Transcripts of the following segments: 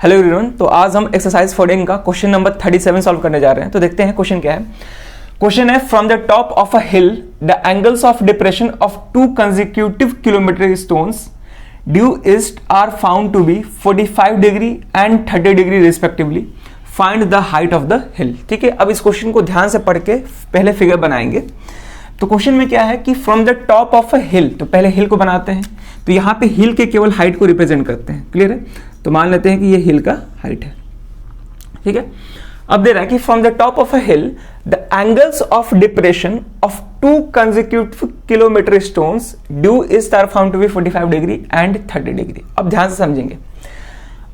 Hello everyone. तो आज हम एक्सरसाइज 14 का क्वेश्चन नंबर 37 सॉल्व करने जा रहे हैं। तो देखते हैं क्वेश्चन क्या है। क्वेश्चन है, from the top of a hill the angles of depression of two consecutive kilometre stones due east are found to be 45 degree and 30 degree respectively. Find the height of the hill. ठीक है, अब इस question को ध्यान से पढ़ के पहले फिगर बनाएंगे। तो क्वेश्चन में क्या है कि from the top of a hill, तो पहले हिल को बनाते हैं। तो यहाँ पे हिल के केवल हाइट को रिप्रेजेंट करते हैं। क्लियर है? तो मान लेते हैं कि ये हिल का हाइट है। ठीक है, अब दे रहा है कि from the top of a hill the angles of depression of two consecutive kilometre stones due east are found to be 45 degree and 30 degree. अब ध्यान से समझेंगे।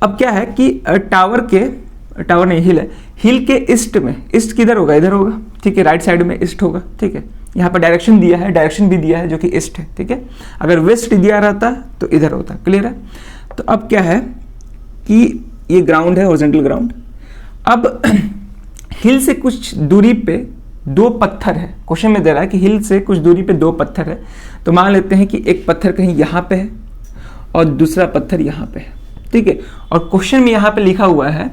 अब क्या है कि टावर नहीं, हिल है। हिल के ईस्ट में, ईस्ट किधर होगा? इधर होगा। ठीक है, राइट साइड में ईस्ट होगा। ठीक है, यहाँ पर डायरेक्शन दिया है, डायरेक्शन भी दिया है जो कि ईस्ट है। ठीक है, अगर वेस्ट दिया रहता तो इधर होता। क्लियर है? तो अब क्या है कि ये ग्राउंड है, हॉरिजॉन्टल ग्राउंड। अब हिल से कुछ दूरी पे दो पत्थर है। क्वेश्चन में दे रहा है कि हिल से कुछ दूरी पे दो पत्थर है। तो मान लेते हैं कि एक पत्थर कहीं यहाँ पे है और दूसरा पत्थर यहाँ पे है। ठीक है, और क्वेश्चन में यहाँ पे लिखा हुआ है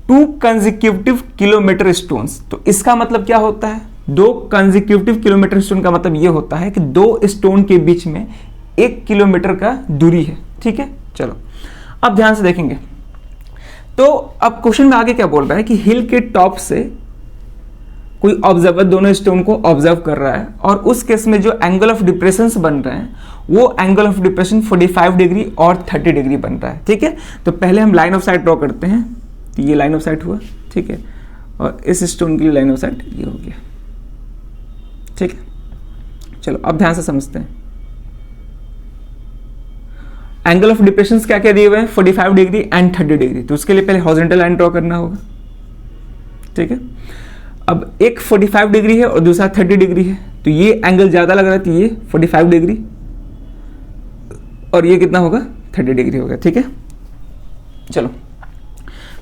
टू कंसेक्यूटिव किलोमीटर स्टोन्स। तो इसका मतलब क्या होता है? दो कंसेक्यूटिव किलोमीटर स्टोन का मतलब ये होता है कि दो स्टोन के बीच में 1 किलोमीटर का दूरी है। ठीक है, चलो अब ध्यान से देखेंगे। तो अब क्वेश्चन में आगे क्या बोल रहा है कि हिल के टॉप से कोई ऑब्जर्वर दोनों स्टोन को ऑब्जर्व कर रहा है और उस केस में जो एंगल ऑफ डिप्रेशन बन रहे हैं वो एंगल ऑफ डिप्रेशन 45 डिग्री और 30 डिग्री बन रहा है। ठीक है, तो पहले हम लाइन ऑफ साइट ड्रॉ करते हैं। तो ये लाइन ऑफ साइट हुआ। ठीक है, और इस स्टोन की लाइन ऑफ साइट ये हो गया। ठीक है, चलो अब ध्यान से समझते हैं। एंगल ऑफ डिप्रेशन क्या क्या दिए हुए हैं? 45 डिग्री एंड 30 डिग्री। तो उसके लिए पहले हॉरिजॉन्टल लाइन ड्रॉ करना होगा। ठीक है, अब एक 45 डिग्री है और दूसरा 30 डिग्री है। तो ये एंगल ज्यादा लग रहा है, तो ये 45 डिग्री और ये कितना होगा? 30 डिग्री होगा। ठीक है, चलो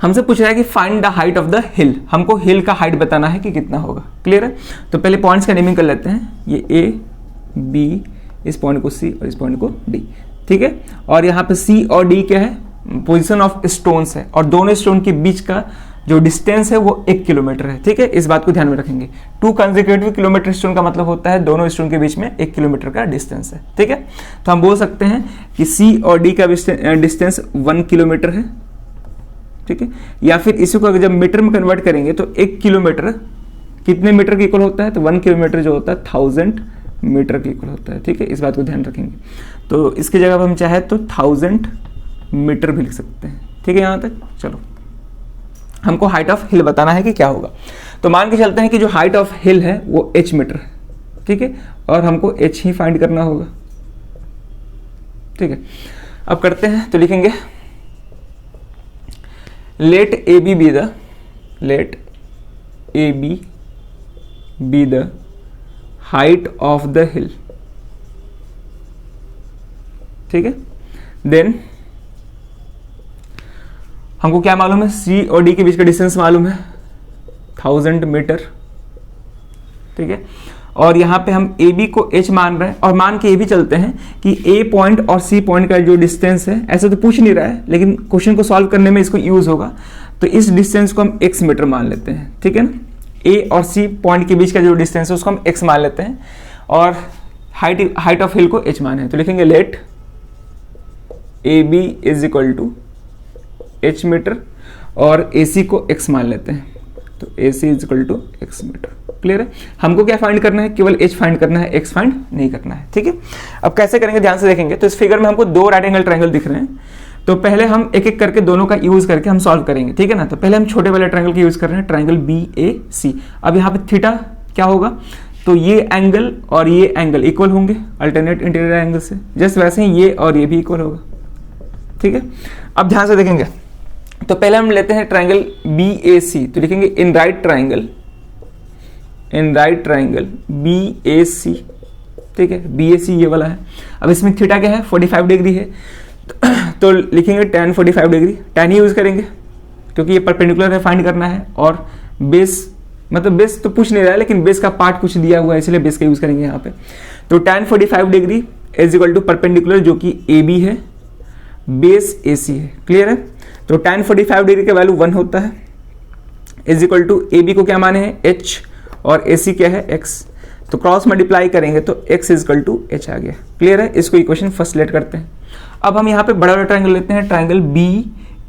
हमसे पूछ रहा है कि find the height of the हिल। हमको हिल का हाइट बताना है कि कितना होगा। क्लियर है? तो पहले पॉइंट्स का नेमिंग कर लेते हैं। ये ए, बी, इस पॉइंट को सी और इस पॉइंट को डी। ठीक है, और यहाँ पे सी और डी क्या है? पोजीशन ऑफ स्टोन्स है, और दोनों स्टोन के बीच का जो डिस्टेंस है वो 1 किलोमीटर है। ठीक है, इस बात को ध्यान में रखेंगे। टू कंसेक्यूटिव किलोमीटर स्टोन का मतलब होता है दोनों स्टोन के बीच में 1 किलोमीटर का डिस्टेंस है। ठीक है, तो हम बोल सकते हैं कि सी और डी का डिस्टेंस 1 किलोमीटर है। ठीक है, या फिर इसी को अगर जब मीटर में कन्वर्ट करेंगे तो 1 किलोमीटर कितने मीटर के इक्वल होता है? तो 1 किलोमीटर जो होता है 1000 मीटर के इक्वल होता है। ठीक है, इस बात को ध्यान रखेंगे। तो इसकी जगह पर हम चाहे तो 1000 मीटर भी लिख सकते हैं। ठीक है, यहां तक चलो हमको हाइट ऑफ हिल बताना है कि क्या होगा। तो मान के चलते हैं कि जो हाइट ऑफ हिल है वो h मीटर है। ठीक है, और हमको h ही फाइंड करना होगा। ठीक है, अब करते हैं। तो लिखेंगे let AB be the height of the hill। ठीक है, देन हमको क्या मालूम है? C और D के बीच का डिस्टेंस मालूम है 1000 मीटर। ठीक है, और यहां पे हम AB को H मान रहे हैं और मान के ये भी चलते हैं कि A पॉइंट और C पॉइंट का जो डिस्टेंस है, ऐसे तो पूछ नहीं रहा है लेकिन क्वेश्चन को सॉल्व करने में इसको यूज होगा। तो इस डिस्टेंस को हम x मीटर मान लेते हैं। ठीक है ना, A और C पॉइंट के बीच का जो डिस्टेंस है उसको हम x मान लेते हैं और हाइट ऑफ हिल को h माने। तो लिखेंगे let AB is equal to h metre और AC को x मान लेते हैं। तो AC is equal to x metre. Clear है? हमको क्या फाइंड करना है? केवल h फाइंड करना है, x फाइंड नहीं करना है। ठीक है, अब कैसे करेंगे ध्यान से देखेंगे। तो इस फिगर में हमको दो राइट एंगल ट्रायंगल दिख रहे हैं। तो पहले हम एक एक करके दोनों का यूज करके हम सॉल्व करेंगे। ठीक है ना, तो पहले हम छोटे वाले ट्रायंगल का यूज कर रहे हैं, ट्रायंगल BAC। अब यहाँ पे थीटा क्या होगा? तो ये एंगल और ये एंगल इक्वल होंगे अल्टरनेट इंटीरियर एंगल से। जस्ट वैसे ही ये और ये भी इक्वल होगा। ठीक है, अब ध्यान से देखेंगे। तो पहले हम लेते हैं ट्रायंगल BAC। तो लिखेंगे इन राइट ट्रायंगल BAC। ठीक है, BAC ये वाला है। अब इसमें थीटा क्या है? 45 डिग्री है। तो लिखेंगे tan 45 डिग्री। tan ही यूज करेंगे क्योंकि ये परपेंडिकुलर है, फाइंड करना है। और बेस, मतलब बेस तो पूछ नहीं रहा है लेकिन बेस का पार्ट कुछ दिया हुआ है इसलिए बेस का यूज करेंगे यहाँ पे। तो tan 45 degree is equal to perpendicular जो कि AB है, बेस AC है। क्लियर है? तो tan 45 डिग्री का वैल्यू 1 होता है, is equal to A B को क्या माने हैं h और ए सी क्या है x, तो क्रॉस मल्टीप्लाई करेंगे तो x is equal to h आ गया। क्लियर है, इसको इक्वेशन फर्स्ट लेट करते हैं। अब हम यहाँ पे बड़ा बड़ा ट्राइंगल लेते हैं, ट्राइंगल बी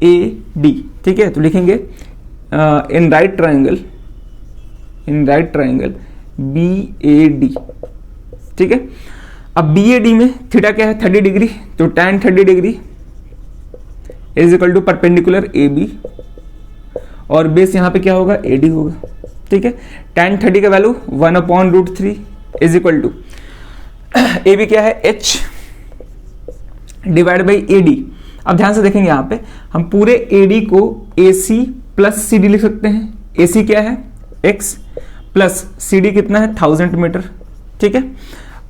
ए डी, ठीक है, तो लिखेंगे in right triangle B A D, ठीक है। अब बी ए डी में थीटा क्या है 30 डिग्री, तो tan 30 degree is equal to perpendicular A B, और बेस यहाँ पे क्या होगा ए डी होगा, ठीक है। tan 30 का value 1/√3 is equal to A B क्या है h divide by A D. अब ध्यान से देखेंगे यहाँ पे हम पूरे ए डी को ए सी प्लस सी डी लिख सकते हैं। ए सी क्या है x प्लस सी डी कितना है 1000 मीटर, ठीक है।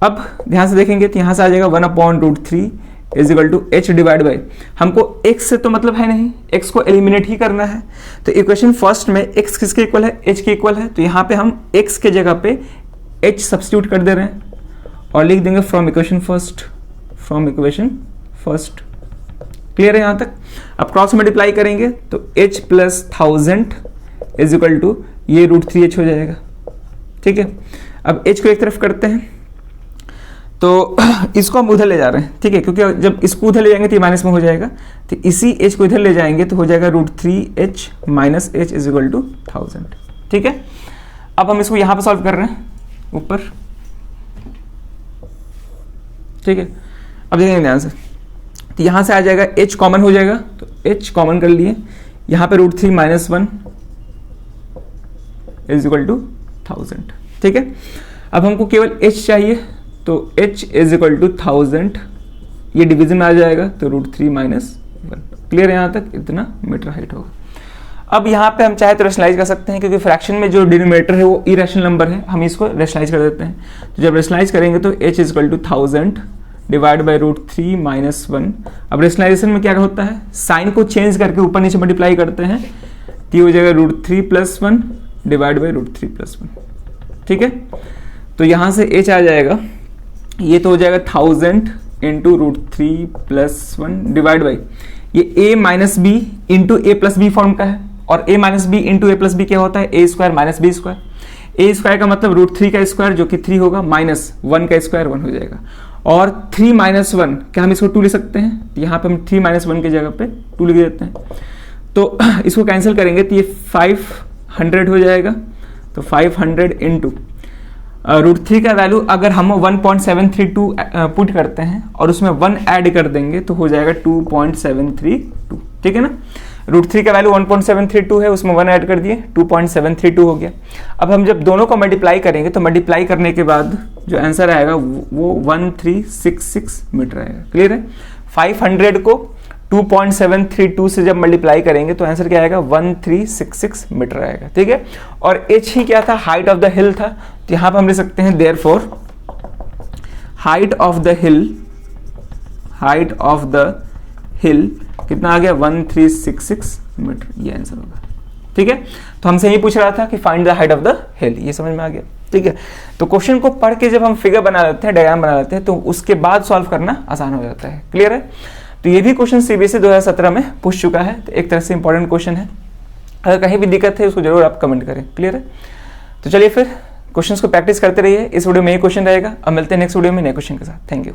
अब ध्यान से देखेंगे तो यहां से आ जाएगा 1/√3 is equal to h divide by, हमको x से तो मतलब है नहीं, x को एलिमिनेट ही करना है, तो इक्वेशन फर्स्ट में x किसके इक्वल है h के इक्वल है, तो यहाँ पे हम x के जगह पे h सब्स्टिट्यूट कर दे रहे हैं और लिख देंगे फ्रॉम इक्वेशन फर्स्ट। क्लियर है यहाँ तक। अब क्रॉस मल्टीप्लाई करेंगे तो h plus 1000 is equal to ये √3h हो जाएगा, ठीक है। अब h को एक तरफ करते हैं तो इसको हम उधर ले जा रहे हैं, ठीक है, क्योंकि जब इसको उधर ले जाएंगे तो ये माइनस में हो जाएगा, तो इसी h को इधर ले जाएंगे तो हो जाएगा √3h minus h is equal to 1000, ठीक है। अब हम इसको यहां पर सॉल्व कर रहे हैं ऊपर, ठीक है। अब देखेंगे ध्यान से, तो यहां से आ जाएगा h कॉमन हो जाएगा, तो h कॉमन कर लिए, यहां पे √3 माइनस 1 इज इक्वल टू 1000, ठीक है। अब हमको केवल h चाहिए, तो h इज इक्वल टू 1000, ये डिवीजन में आ जाएगा तो √3 माइनस 1। क्लियर है यहाँ तक, इतना मीटर हाइट होगा। अब यहाँ पे हम चाहे तो रेशनलाइज कर सकते हैं, क्योंकि फ्रैक्शन में जो डिनोमिनेटर है वो इरेशनल नंबर है, हम इसको रेशनलाइज कर देते हैं। तो जब रेशनलाइज करेंगे तो h is equal to 1000 divide by √3 minus 1। अब रेशनलाइजेशन में क्या होता है, साइन को चेंज करके ऊपर नीचे मल्टीप्लाई करते हैं, तो हो जाएगा √3 प्लस 1 डिवाइड बाई √3 प्लस 1, ठीक है। तो यहाँ से h आ जाएगा, ये तो हो जाएगा 1000 इंटू √3 प्लस 1 डिवाइड बाई ये a minus B into A plus B form का है, और a minus B into A plus B क्या होता है a square minus B square. a square का मतलब √3 का स्क्वायर जो कि 3 होगा, माइनस 1 का स्क्वायर 1 हो जाएगा, और 3 माइनस 1 क्या हम इसको 2 ले सकते हैं, यहाँ पे हम 3 माइनस 1 की जगह पे 2 लिख देते हैं, तो इसको कैंसिल करेंगे तो ये 500 हो जाएगा। तो 500 इंटू √3 का वैल्यू अगर हम 1.732 पुट करते हैं और उसमें 1 ऐड कर देंगे तो हो जाएगा 2.732, ठीक है ना। √3 का वैल्यू 1.732 है, उसमें 1 ऐड कर दिए 2.732 हो गया। अब हम जब दोनों को मल्टीप्लाई करेंगे तो मल्टीप्लाई करने के बाद जो आंसर आएगा वो 1366 मीटर आएगा। क्लियर है। 500 को 2.732 से जब मल्टीप्लाई करेंगे तो आंसर क्या आएगा 1366 मीटर आएगा, ठीक है। और h ही क्या था, हाइट ऑफ द हिल था, तो यहां पर हम ले सकते हैं देयरफॉर हाइट ऑफ द हिल कितना आ गया 1366 मीटर, ये आंसर होगा, ठीक है। तो हमसे यही पूछ रहा था कि find the height of the हिल, ये समझ में आ गया, ठीक है। तो क्वेश्चन को पढ़ के जब हम फिगर बना लेते हैं, डायग्राम बना लेते हैं, तो उसके बाद सॉल्व करना आसान हो जाता है। क्लियर है। तो ये भी क्वेश्चन सीबीएसई 2017 में पूछ चुका है, तो एक तरह से इंपॉर्टेंट क्वेश्चन है। अगर कहीं भी दिक्कत है उसको जरूर आप कमेंट करें। क्लियर है। तो चलिए फिर क्वेश्चंस को प्रैक्टिस करते रहिए। इस वीडियो में ये क्वेश्चन रहेगा। अब मिलते हैं नेक्स्ट वीडियो में नए क्वेश्चन के साथ। Thank you.